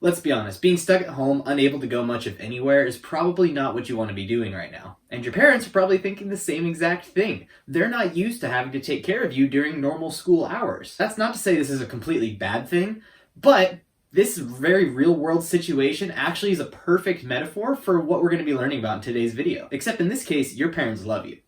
Let's be honest, being stuck at home, unable to go much of anywhere, is probably not what you want to be doing right now. And your parents are probably thinking the same exact thing. They're not used to having to take care of you during normal school hours. That's not to say this is a completely bad thing, but this very real world situation actually is a perfect metaphor for what we're going to be learning about in today's video. Except in this case, your parents love you.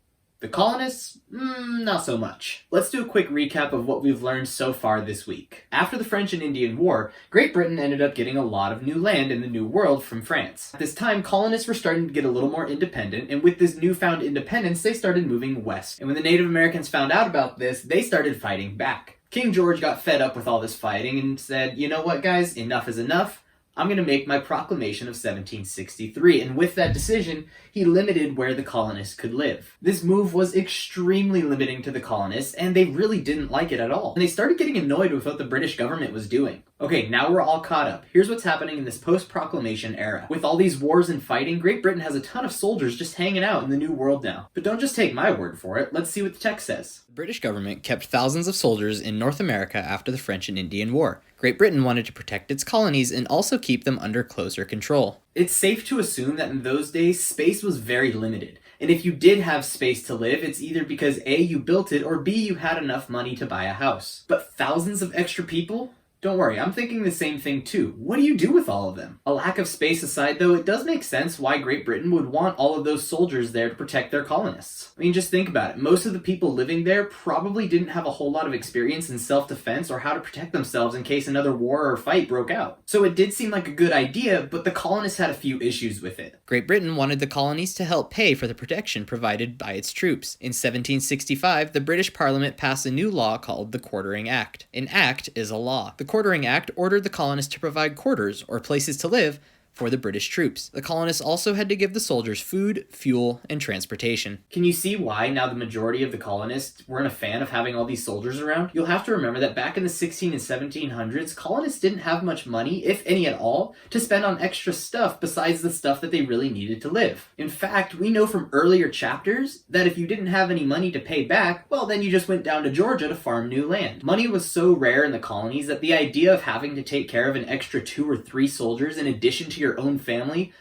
The colonists? Not so much. Let's do a quick recap of what we've learned so far this week. After the French and Indian War, Great Britain ended up getting a lot of new land in the New World from France. At this time, colonists were starting to get a little more independent, and with this newfound independence, they started moving west. And when the Native Americans found out about this, they started fighting back. King George got fed up with all this fighting and said, you know what guys, enough is enough. I'm going to make my proclamation of 1763, and with that decision, he limited where the colonists could live. This move was extremely limiting to the colonists, and they really didn't like it at all. And they started getting annoyed with what the British government was doing. Okay, now we're all caught up. Here's what's happening in this post-proclamation era. With all these wars and fighting, Great Britain has a ton of soldiers just hanging out in the New World now. But don't just take my word for it, let's see what the text says. The British government kept thousands of soldiers in North America after the French and Indian War. Great Britain wanted to protect its colonies and also keep them under closer control. It's safe to assume that in those days, space was very limited. And if you did have space to live, it's either because A, you built it, or B, you had enough money to buy a house. But thousands of extra people? Don't worry, I'm thinking the same thing too. What do you do with all of them? A lack of space aside though, it does make sense why Great Britain would want all of those soldiers there to protect their colonists. I mean, just think about it. Most of the people living there probably didn't have a whole lot of experience in self-defense or how to protect themselves in case another war or fight broke out. So it did seem like a good idea, but the colonists had a few issues with it. Great Britain wanted the colonies to help pay for the protection provided by its troops. In 1765, the British Parliament passed a new law called the Quartering Act. An act is a law. The Quartering Act ordered the colonists to provide quarters, or places to live, for the British troops. The colonists also had to give the soldiers food, fuel, and transportation. Can you see why now the majority of the colonists weren't a fan of having all these soldiers around? You'll have to remember that back in the 16 and 1700s, colonists didn't have much money, if any at all, to spend on extra stuff besides the stuff that they really needed to live. In fact, we know from earlier chapters that if you didn't have any money to pay back, well then you just went down to Georgia to farm new land. Money was so rare in the colonies that the idea of having to take care of an extra 2 or 3 soldiers in addition to your own family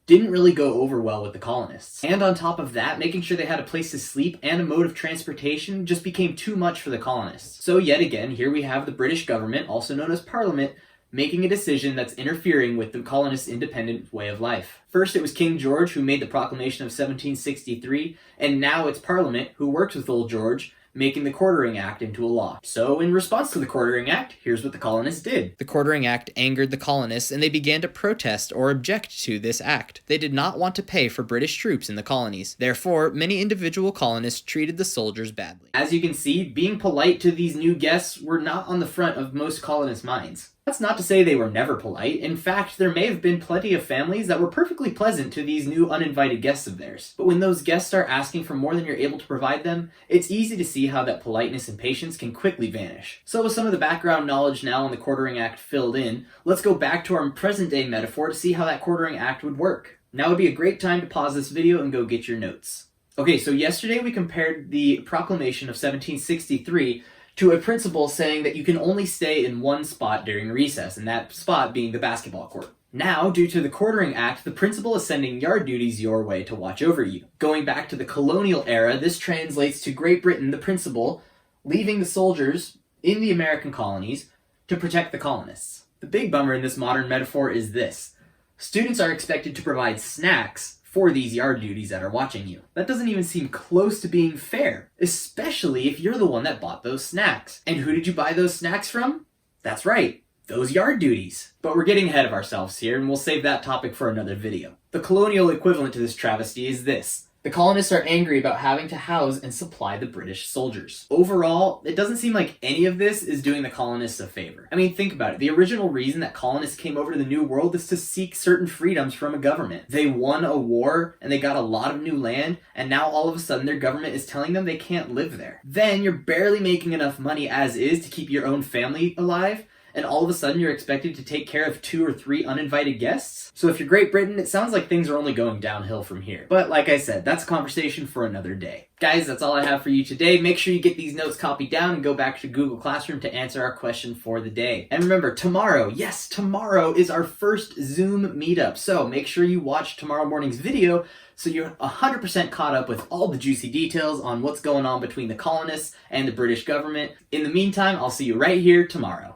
didn't really go over well with the colonists. And on top of that, making sure they had a place to sleep and a mode of transportation just became too much for the colonists. So yet again, here we have the British government, also known as Parliament, making a decision that's interfering with the colonists' independent way of life. First, it was King George who made the proclamation of 1763, and now it's Parliament who worked with old George, making the Quartering Act into a law. So in response to the Quartering Act, here's what the colonists did. The Quartering Act angered the colonists, and they began to protest or object to this act. They did not want to pay for British troops in the colonies. Therefore, many individual colonists treated the soldiers badly. As you can see, being polite to these new guests were not on the front of most colonists' minds. That's not to say they were never polite. In fact, there may have been plenty of families that were perfectly pleasant to these new uninvited guests of theirs. But when those guests start asking for more than you're able to provide them, it's easy to see how that politeness and patience can quickly vanish. So with some of the background knowledge now on the Quartering Act filled in, let's go back to our present day metaphor to see how that Quartering Act would work. Now would be a great time to pause this video and go get your notes. Okay, so yesterday we compared the proclamation of 1763 to a principle saying that you can only stay in one spot during recess, and that spot being the basketball court. Now, due to the Quartering Act, the principal is sending yard duties your way to watch over you. Going back to the colonial era, this translates to Great Britain, the principal, leaving the soldiers in the American colonies to protect the colonists. The big bummer in this modern metaphor is this. Students are expected to provide snacks for these yard duties that are watching you. That doesn't even seem close to being fair, especially if you're the one that bought those snacks. And who did you buy those snacks from? That's right, those yard duties. But we're getting ahead of ourselves here, and we'll save that topic for another video. The colonial equivalent to this travesty is this. The colonists are angry about having to house and supply the British soldiers. Overall, it doesn't seem like any of this is doing the colonists a favor. I mean, think about it. The original reason that colonists came over to the New World is to seek certain freedoms from a government. They won a war and they got a lot of new land, and now all of a sudden their government is telling them they can't live there. Then you're barely making enough money as is to keep your own family alive, and all of a sudden you're expected to take care of 2 or 3 uninvited guests? So if you're Great Britain, it sounds like things are only going downhill from here. But like I said, that's a conversation for another day. Guys, that's all I have for you today. Make sure you get these notes copied down and go back to Google Classroom to answer our question for the day. And remember, tomorrow, yes, tomorrow is our first Zoom meetup. So make sure you watch tomorrow morning's video so you're 100% caught up with all the juicy details on what's going on between the colonists and the British government. In the meantime, I'll see you right here tomorrow.